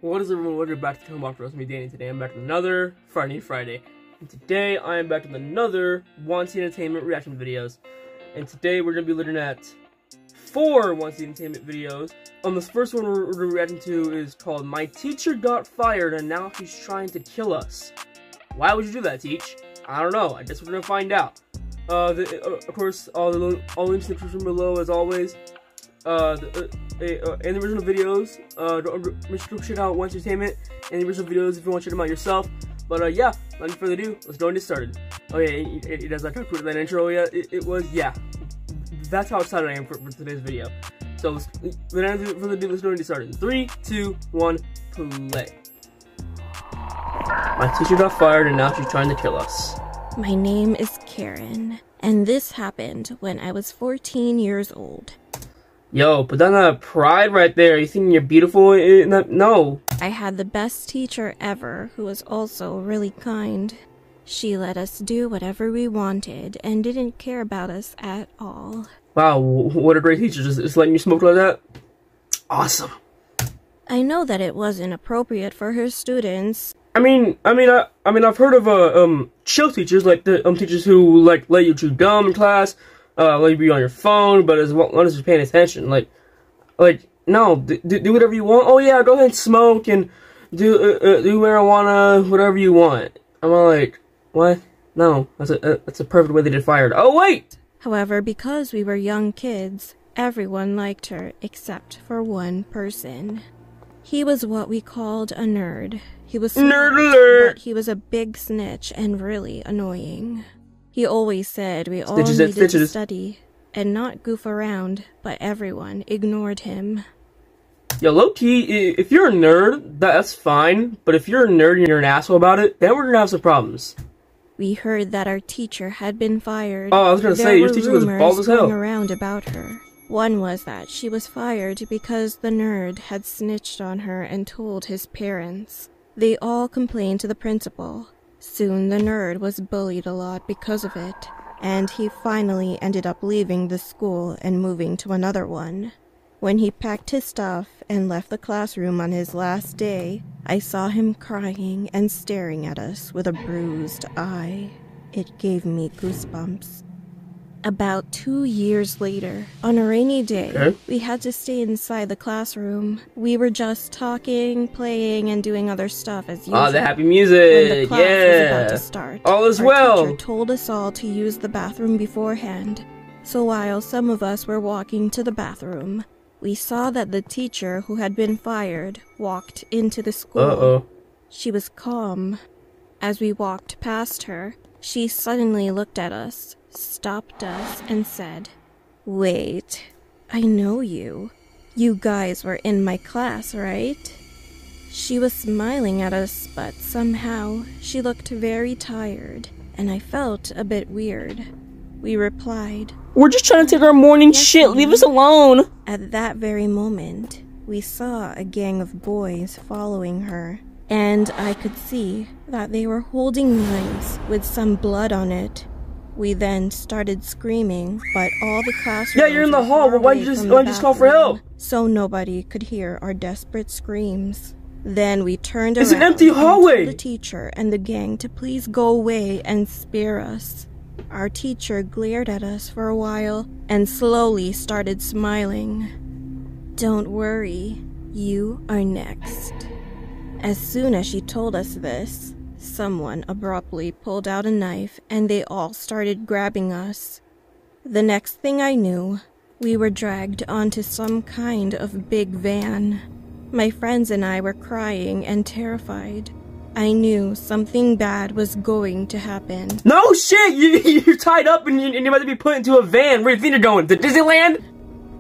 What is everyone? Welcome back to Come Watch with me, Danny. Today I'm back with another Friday. And today I am back with another Wanty Entertainment reaction videos. And today we're going to be looking at 4 Wanty Entertainment videos. This first one we're reacting to is called My Teacher Got Fired and Now She's Trying to Kill Us. Why would you do that, Teach? I don't know. I guess we're going to find out. Of course, all the links in the description below as always. And the original videos, make sure to check out Wanty Entertainment and the original videos if you want to check them out yourself. But yeah, without any further ado, let's go and get started. Okay, it does like talk that intro. Yeah, it was, yeah. That's how excited I am for today's video. So without any further ado, let's go and get started. 3, 2, 1, play. My teacher got fired and now she's trying to kill us. My name is Karen, and this happened when I was 14 years old. Yo, put down that pride right there. You think you're beautiful? No. I had the best teacher ever, who was also really kind. She let us do whatever we wanted and didn't care about us at all. Wow, what a great teacher. Just letting you smoke like that? Awesome. I know that it wasn't appropriate for her students. I mean, I've heard of chill teachers, like the teachers who like let you chew gum in class, let you be on your phone, but as long as you're paying attention, like no, do whatever you want. Oh yeah, go ahead and smoke and do marijuana, whatever you want. I'm like, what? No, that's a perfect way they get fired. Oh wait. However, because we were young kids, everyone liked her except for one person. He was what we called a nerd. He was smart, nerd alert, but he was a big snitch and really annoying. He always said we all needed to study and not goof around, but everyone ignored him. Yo, low-key, if you're a nerd, that's fine, but if you're a nerd and you're an asshole about it, then we're gonna have some problems. We heard that our teacher had been fired. Oh, I was gonna say, your teacher was bald as hell. Going around about her. One was that she was fired because the nerd had snitched on her and told his parents. They all complained to the principal. Soon the nerd was bullied a lot because of it, and he finally ended up leaving the school and moving to another one. When he packed his stuff and left the classroom on his last day, I saw him crying and staring at us with a bruised eye. It gave me goosebumps. About 2 years later, on a rainy day, we had to stay inside the classroom. We were just talking, playing, and doing other stuff as usual. Oh, the happy music! When the class was about to start, all is our well. teacher told us all to use the bathroom beforehand. So while some of us were walking to the bathroom, we saw that the teacher who had been fired walked into the school. Uh-oh. She was calm. As we walked past her, she suddenly looked at us, stopped us, and said, "Wait, I know you. You guys were in my class, right?" She was smiling at us, but somehow she looked very tired, and I felt a bit weird. We replied, "We're just trying to take our morning shit, leave us alone." At that very moment, we saw a gang of boys following her, and I could see that they were holding knives with some blood on it. We then started screaming, but all the classrooms Yeah, you're in the hall. Why don't you just call for help? So nobody could hear our desperate screams. Then we turned around. It's an empty and hallway. told the teacher and the gang to please go away and spare us. Our teacher glared at us for a while and slowly started smiling. "Don't worry, you are next." As soon as she told us this, someone abruptly pulled out a knife and they all started grabbing us. The next thing I knew, we were dragged onto some kind of big van. My friends and I were crying and terrified. I knew something bad was going to happen. No shit! You're tied up and you're about to be put into a van. Where do you think you're going? To Disneyland?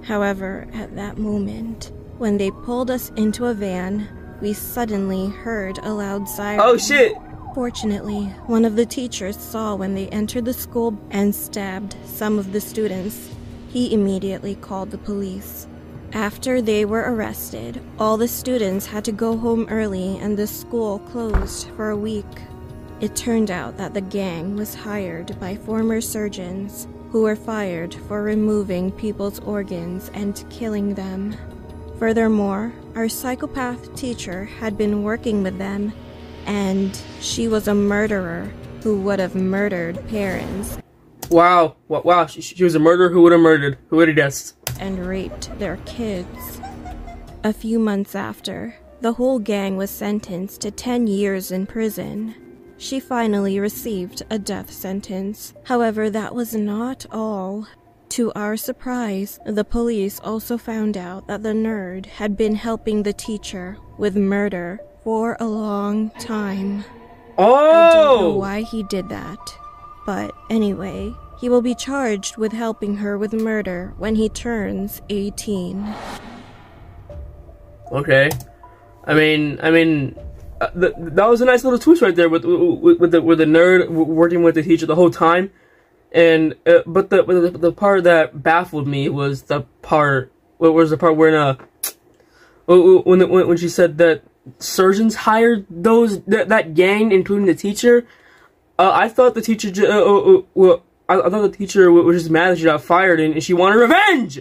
However, at that moment, when they pulled us into a van, we suddenly heard a loud siren. Oh shit! Fortunately, one of the teachers saw when they entered the school and stabbed some of the students. He immediately called the police. After they were arrested, all the students had to go home early and the school closed for a week. It turned out that the gang was hired by former surgeons who were fired for removing people's organs and killing them. Furthermore, our psychopath teacher had been working with them, and she was a murderer who would have murdered parents. Wow. Wow. She was a murderer who would have murdered. Who would have guessed? And raped their kids. A few months after, the whole gang was sentenced to 10 years in prison. She finally received a death sentence. However, that was not all. To our surprise, the police also found out that the nerd had been helping the teacher with murder for a long time. Oh! I don't know why he did that. But anyway, he will be charged with helping her with murder when he turns 18. Okay. I mean, that was a nice little twist right there with the nerd working with the teacher the whole time. And but the part that baffled me was the part. What was the part when she said that surgeons hired that gang, including the teacher? I thought the teacher I thought the teacher was just mad that she got fired and she wanted revenge.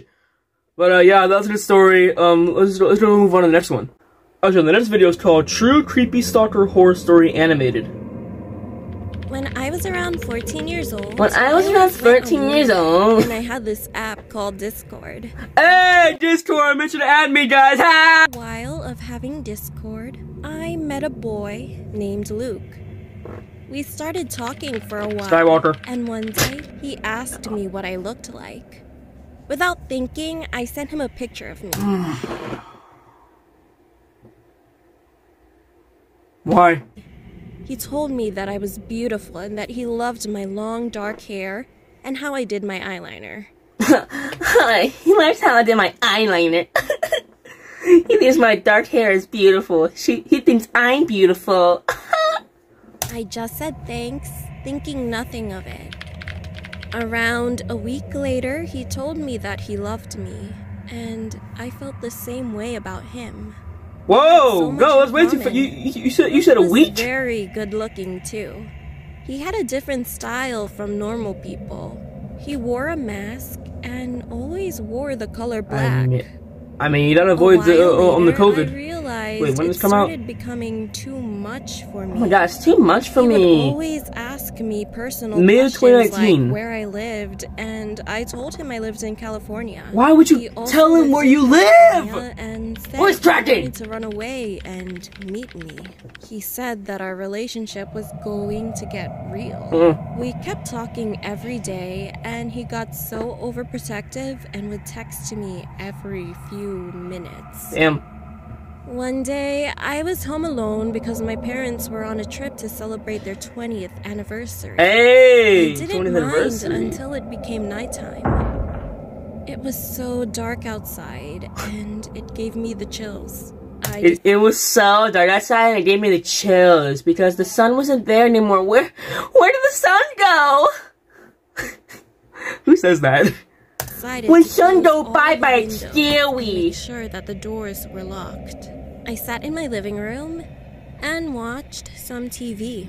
But yeah, that's a good story. Let's go move on to the next one. Okay, the next video is called True Creepy Stalker Horror Story Animated. When I was around 14 years old. And I had this app called Discord. Hey, Discord! Make sure to add me, guys! Ha! While of having Discord, I met a boy named Luke. We started talking for a while. Skywalker. And one day, he asked me what I looked like. Without thinking, I sent him a picture of me. Why? He told me that I was beautiful and that he loved my long dark hair and how I did my eyeliner. He likes how I did my eyeliner. He thinks my dark hair is beautiful. He thinks I'm beautiful. I just said thanks, thinking nothing of it. Around a week later, he told me that he loved me, and I felt the same way about him. Whoa, go! That's way too fast. You said a week. He was very good looking too. He had a different style from normal people. He wore a mask and always wore the color black. I mean, you gotta avoid the COVID. I realized Wait, when it this come out? started becoming too much for me. Oh my god, it's too much for He me. would always ask me personal May of questions 2019. like where I lived, and I told him I lived in California. Why would you tell him where you live? And said Voice he tracking! wanted to run away and meet me. He said that our relationship was going to get real. We kept talking every day, and he got so overprotective and would text to me every few minutes. Damn. One day, I was home alone because my parents were on a trip to celebrate their 20th anniversary. Hey, I didn't 20th mind anniversary. until it became nighttime. It was so dark outside, and it gave me the chills. It was so dark outside and it gave me the chills because the sun wasn't there anymore. Where did the sun go? Who says that? When sun go bye-bye, it's Make scary. sure that the doors were locked. I sat in my living room and watched some TV.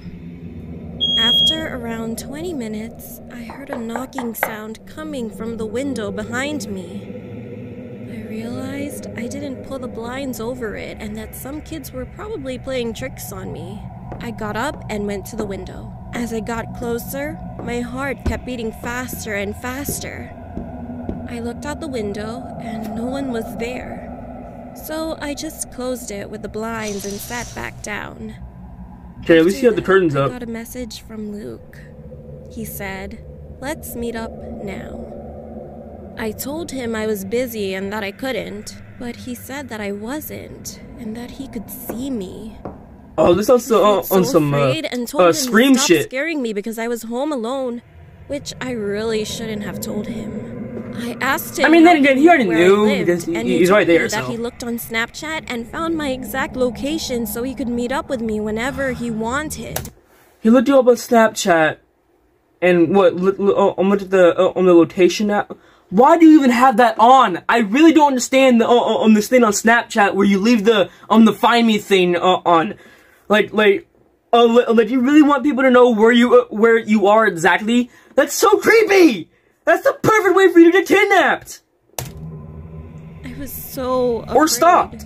After around 20 minutes, I heard a knocking sound coming from the window behind me. I realized I didn't pull the blinds over it and that some kids were probably playing tricks on me. I got up and went to the window. As I got closer, my heart kept beating faster and faster. I looked out the window and no one was there. So I just closed it with the blinds and sat back down. Okay, at least you have the curtains I up. got a message from Luke. He said, "Let's meet up now." I told him I was busy and that I couldn't, but he said that I wasn't and that he could see me. Oh, this sounds on some Scream stop shit. Scaring me because I was home alone, which I really shouldn't have told him. I asked him. I mean, then again, he already where knew I lived, because and he's told right there. me that So he looked on Snapchat and found my exact location so he could meet up with me whenever he wanted. he looked you up on Snapchat, and what? On the location app. Why do you even have that on? I really don't understand on this thing on Snapchat where you leave the Find Me thing on. Like you really want people to know where you are exactly? That's so creepy. That's the perfect way for you to get kidnapped. I I was so afraid. Or stopped.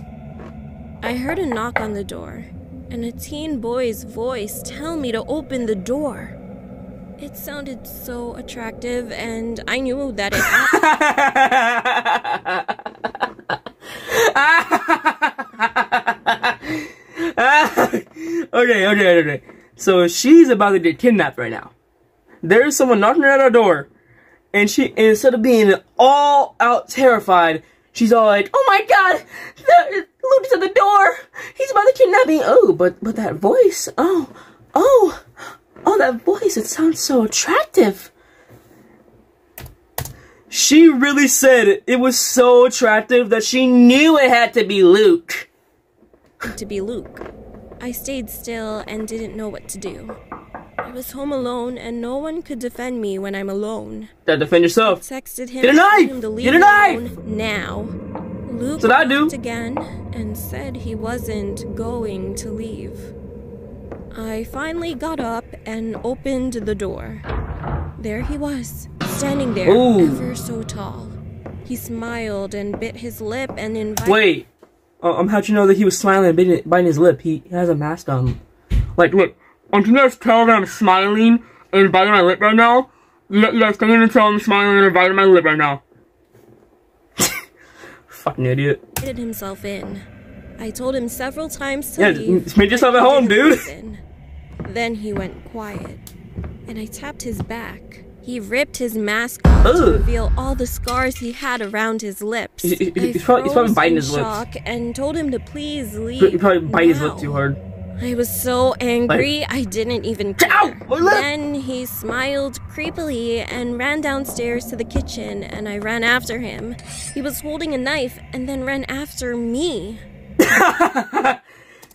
I heard a knock on the door, and a teen boy's voice tell me to open the door. It sounded so attractive, and I knew that it Okay. So she's about to get kidnapped right now. There's someone knocking at our door, and instead of being all out terrified, she's all like, "Oh my God, Luke's at the door. He's about to kidnap me." Oh, but that voice. Oh, that voice. It sounds so attractive. She really said it was so attractive that she knew it had to be Luke. To be Luke. I stayed still and didn't know what to do. I was home alone, and no one could defend me when I'm alone. Gotta defend yourself. Texted him. Get a knife! To leave Get a knife! alone now. Luke That's what I do. knocked again and said he wasn't going to leave. I finally got up and opened the door. There he was, standing there, Ooh. ever so tall. He smiled and bit his lip and invited. Wait. How'd you know that he was smiling and biting his lip? He has a mask on. Like, look. Can you guys tell that I'm smiling and biting my lip right now? You guys can even tell I'm smiling and biting my lip right now. Fucking idiot. Himself in. I told him several times to leave. Just make yourself at home, dude. Listen. Then he went quiet, and I tapped his back. He ripped his mask off to reveal all the scars he had around his lips. He's probably biting his lips. Shock and told him to please leave. He probably bite his lip too hard. I was so angry, I didn't even care. Ow! My lip! Then he smiled creepily and ran downstairs to the kitchen, and I ran after him. He was holding a knife and then ran after me.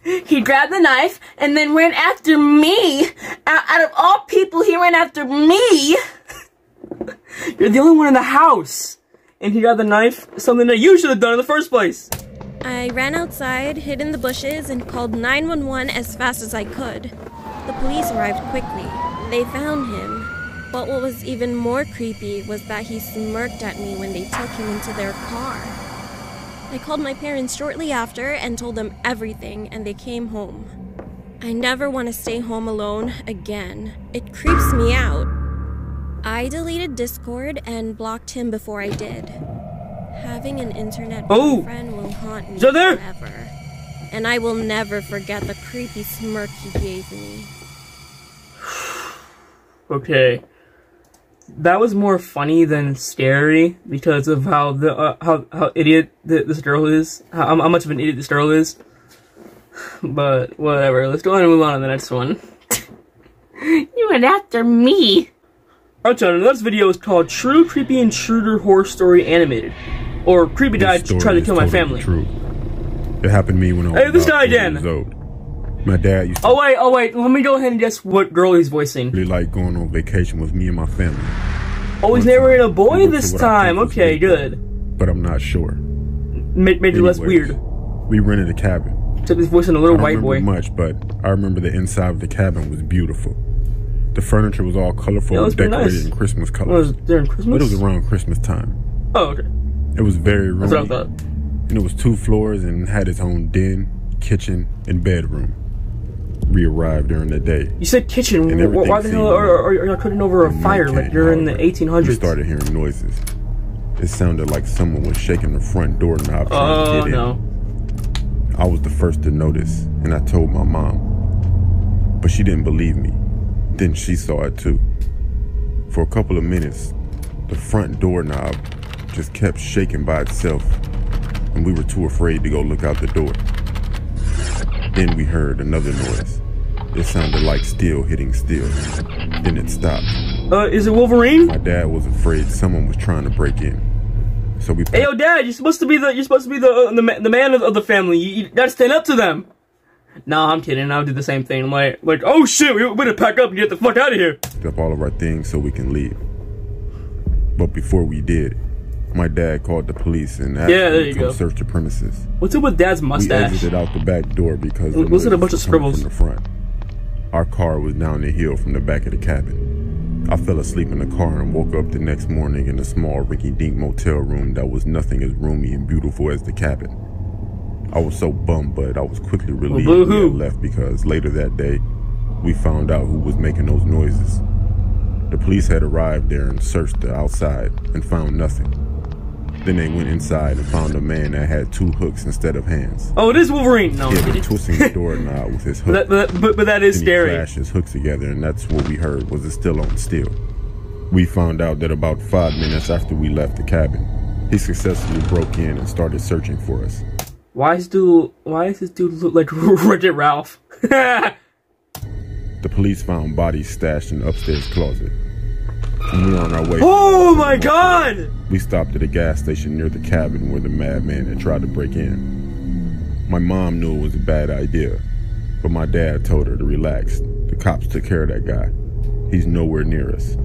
He grabbed the knife and then ran after me. Out of all people, he ran after me. You're the only one in the house. And he got the knife, something that you should have done in the first place. I ran outside, hid in the bushes, and called 911 as fast as I could. The police arrived quickly. They found him. But what was even more creepy was that he smirked at me when they took him into their car. I called my parents shortly after and told them everything, and they came home. I never want to stay home alone again. It creeps me out. I deleted Discord and blocked him before I did. Having an internet boyfriend will haunt me forever. And I will never forget the creepy smirk he gave me. Okay. That was more funny than scary because of how how idiot this girl is. How much of an idiot this girl is. But whatever. Let's go ahead and move on to the next one. You went after me. Alright, so the next video is called True Creepy Intruder Horror Story Animated. Or Creepy Guy Tried to Kill My Family. True. It happened to me when I was this about guy 4 again. years old. My dad used to Oh wait, let me go ahead and guess what girl he's voicing. really like going on vacation with me and my family. Oh, he's narrating a boy this time. Okay, good. But I'm not sure. Made it less weird. We rented a cabin. Except he's voicing a little white boy. I don't remember much, but I remember the inside of the cabin was beautiful. The furniture was all colorful and decorated in Christmas colors. Was during Christmas? But it was around Christmas time. Oh, okay. It was very roomy. That's what I thought. And it was 2 floors and had its own den, kitchen, and bedroom. We arrived during the day. You said kitchen. Why the hell are you cooking over a fire like you're in the 1800s? We started hearing noises. It sounded like someone was shaking the front doorknob trying to get in. No. I was the first to notice, and I told my mom. But she didn't believe me. Then she saw it too. For a couple of minutes, the front doorknob just kept shaking by itself, and we were too afraid to go look out the door. Then we heard another noise. It sounded like steel hitting steel. Then it stopped. Is it Wolverine? My dad was afraid someone was trying to break in. So we. Hey, yo, Dad! You're supposed to be the man of the family. You gotta stand up to them. No, I'm kidding. I would do the same thing. I'm like, oh shit, we better pack up and get the fuck out of here. Picked up all of our things so we can leave. But before we did, my dad called the police and asked them to come search the premises. What's up with Dad's mustache? We exited out the back door because was it a bunch of scribbles from the front. Our car was down the hill from the back of the cabin. I fell asleep in the car and woke up the next morning in a small rinky-dink motel room that was nothing as roomy and beautiful as the cabin. I was so bummed, but I was quickly relieved we had left because later that day, we found out who was making those noises. The police had arrived there and searched the outside and found nothing. Then they went inside and found a man that had 2 hooks instead of hands. Oh, it is Wolverine. No, he had been twisting the doorknob with his hook. But that is scary. He clashed his hooks together, and that's what we heard was it still on steel. We found out that about 5 minutes after we left the cabin, he successfully broke in and started searching for us. Why does this dude look like Wreck-It Ralph? The police found bodies stashed in the upstairs closet. And we were on our way. Oh my god! We stopped at a gas station near the cabin where the madman had tried to break in. My mom knew it was a bad idea, but my dad told her to relax. The cops took care of that guy. He's nowhere near us.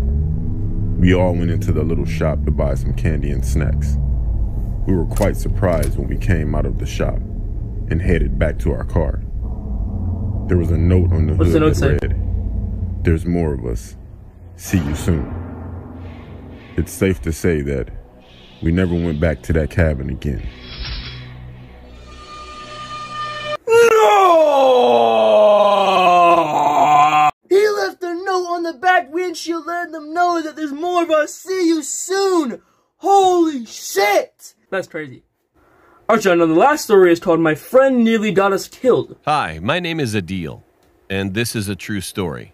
We all went into the little shop to buy some candy and snacks. We were quite surprised when we came out of the shop and headed back to our car. There was a note on the hood that read, "There's more of us. See you soon." It's safe to say that we never went back to that cabin again. No! He left a note on the back windshield letting them know that there's more of us. See you soon! Holy shit! That's crazy. Alright, John, now the last story is called My Friend Nearly Got Us Killed. Hi, my name is Adil, and this is a true story.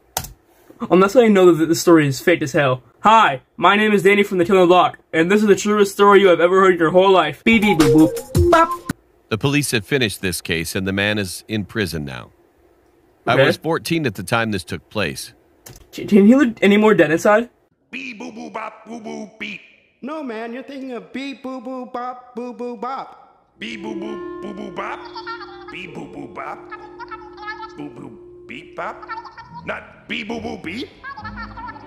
That's how you know that this story is fake as hell. Hi, my name is Danny from the Killing Block, and this is the truest story you have ever heard in your whole life. Beep beep boop boop. Bop. The police have finished this case, and the man is in prison now. Okay. I was 14 at the time this took place. Can he look any more dead inside? Beep boo boo bop boo boo beep. No, man, you're thinking of beep boo boo bop boo boo bop. Beep boo boo boo boo bop. Beep boo boo bop. Boo boo beep bop. Not beep boo boo beep.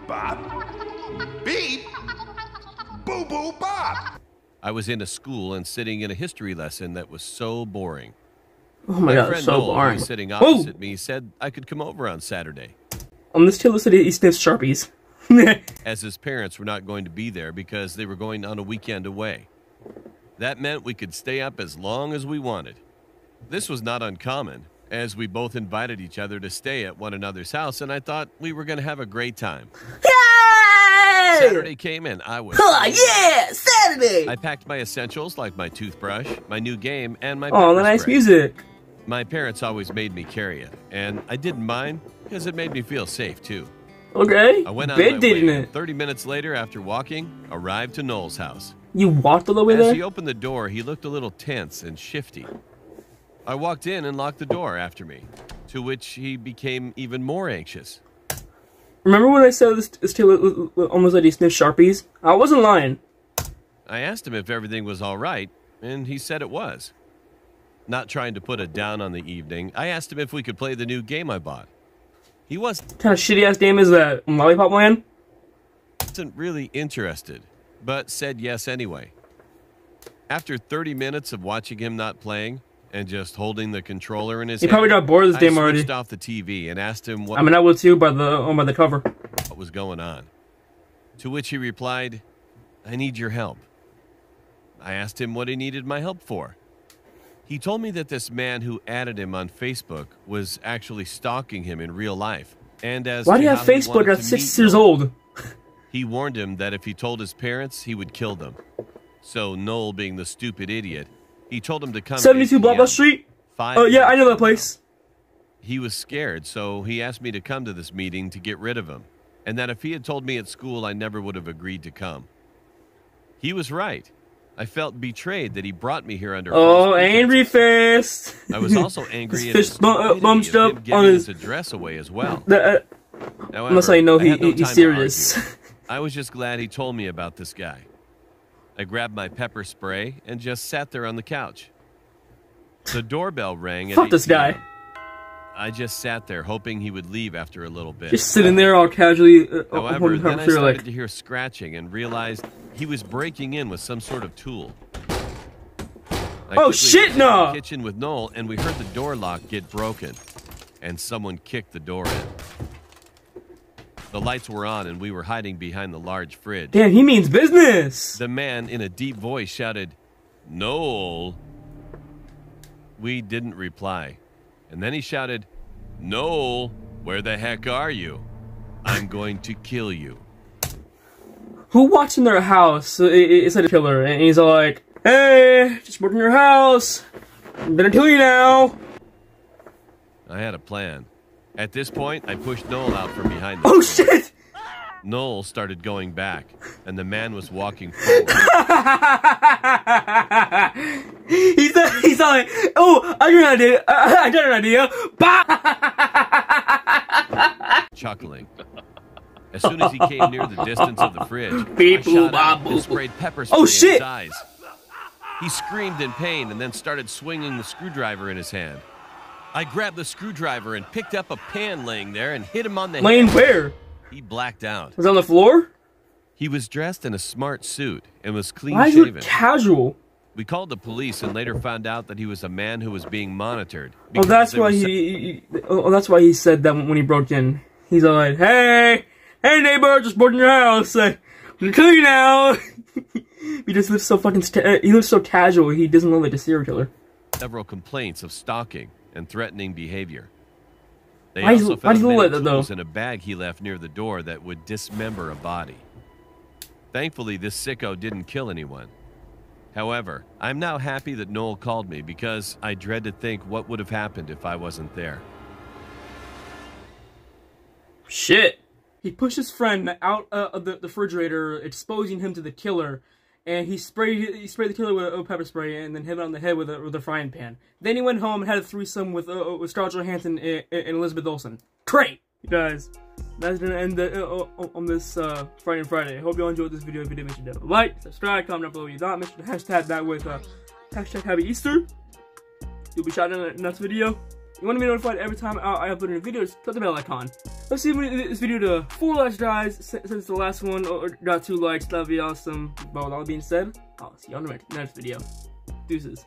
Bop. Beep. Boo boo bop. I was in a school and sitting in a history lesson that was so boring. Oh my god, friend so Noel, who boring. was sitting opposite me, said I could come over on Saturday. On this kid listed he sniffs Sharpies. As his parents were not going to be there because they were going on a weekend away. That meant we could stay up as long as we wanted. This was not uncommon, as we both invited each other to stay at one another's house, and I thought we were going to have a great time. Yay! Saturday came and I was... Yeah, Saturday! I packed my essentials like my toothbrush, my new game, and my Oh, the pepper nice spray. music. My parents always made me carry it, and I didn't mind because it made me feel safe too. Okay. I went on Big my didn't way, it? and 30 minutes later, after walking, arrived to Noel's house. You walked all the way As there? he opened the door, he looked a little tense and shifty. I walked in and locked the door after me, to which he became even more anxious. Remember when I said this kid almost like he sniffed Sharpies? I wasn't lying. I asked him if everything was all right, and he said it was. Not trying to put a down on the evening, I asked him if we could play the new game I bought. He wasn't Kind of shitty ass game is that Lollipop Land? really interested, but said yes anyway. After 30 minutes of watching him not playing and just holding the controller in his He hand, probably got bored of this game I already. switched off the TV and asked him what I mean, I would too by the cover. was going on. To which he replied, "I need your help." I asked him what he needed my help for. He told me that this man who added him on Facebook was actually stalking him in real life. And as Why do you to have how he Facebook wanted at to 6 meet years Noel, old? he warned him that if he told his parents, he would kill them. So Noel, being the stupid idiot, he told him to come. 72 Blah Blah Street? Oh yeah, I know that place. He was scared, so he asked me to come to this meeting to get rid of him, and that if he had told me at school, I never would have agreed to come. He was right. I felt betrayed that he brought me here under Oh, false pretenses. angry fist. I was also angry His at his fist bunched stupidity of him up giving on his- his address away as well. That's However, how you know I had no he's time to serious. argue. I was just glad he told me about this guy. I grabbed my pepper spray and just sat there on the couch. The doorbell rang. Fuck this guy. I just sat there hoping he would leave after a little bit. Just sitting there all casually. However, then I sure, started like, to hear scratching and realized he was breaking in with some sort of tool. I Oh, quickly shit, went to no! the kitchen with Noel, and we heard the door lock get broken, and someone kicked the door in. The lights were on and we were hiding behind the large fridge. Damn, he means business! The man in a deep voice shouted, "Noel." We didn't reply. And then he shouted, "Noel, where the heck are you? I'm going to kill you." Who walks in their house? It's a killer, and he's all like, "Hey, just walked in your house. I'm gonna kill you now." I had a plan. At this point, I pushed Noel out from behind the Oh fridge. shit! Noel started going back, and the man was walking forward. he's like, "Oh, I got an idea. I got an idea." Chuckling. As soon as he came near the distance of the fridge, Beep, I shot boop, out boop, and boop. sprayed pepper spray Oh, in shit. his eyes. He screamed in pain and then started swinging the screwdriver in his hand. I grabbed the screwdriver and picked up a pan laying there and hit him on the Laying head. where? He blacked out. Was it on the floor? He was dressed in a smart suit and was Why is it clean-shaven. casual? We called the police and later found out that he was a man who was being monitored. Oh, because that's there why was that's why he said that when he broke in. He's all like, "Hey neighbor, just broke in your house. I'm gonna kill you now." He just lives so fucking. He lives so casual. He doesn't look like a serial killer. several complaints of stalking and threatening behavior. They Why also does found he look many like that, though? tools in a bag he left near the door that would dismember a body. Thankfully, this sicko didn't kill anyone. However, I'm now happy that Noel called me because I dread to think what would have happened if I wasn't there. Shit. He pushed his friend out of the refrigerator, exposing him to the killer, and he sprayed the killer with pepper spray and then hit him on the head with a frying pan. Then he went home and had a threesome with Scarlett Johansson and Elizabeth Olsen. Great! You guys, that's gonna end on this Friday. I hope you all enjoyed this video. If you did, make sure to like, subscribe, comment down below if you don't. Make sure to hashtag that with hashtag Happy Easter. You'll be shouted in the next video. You want to be notified every time I upload a new video, just click the bell icon. Let's see if this video to 4 likes, guys, since the last one got 2 likes. That'd be awesome. But with all that being said, I'll see you on the next video. Deuces.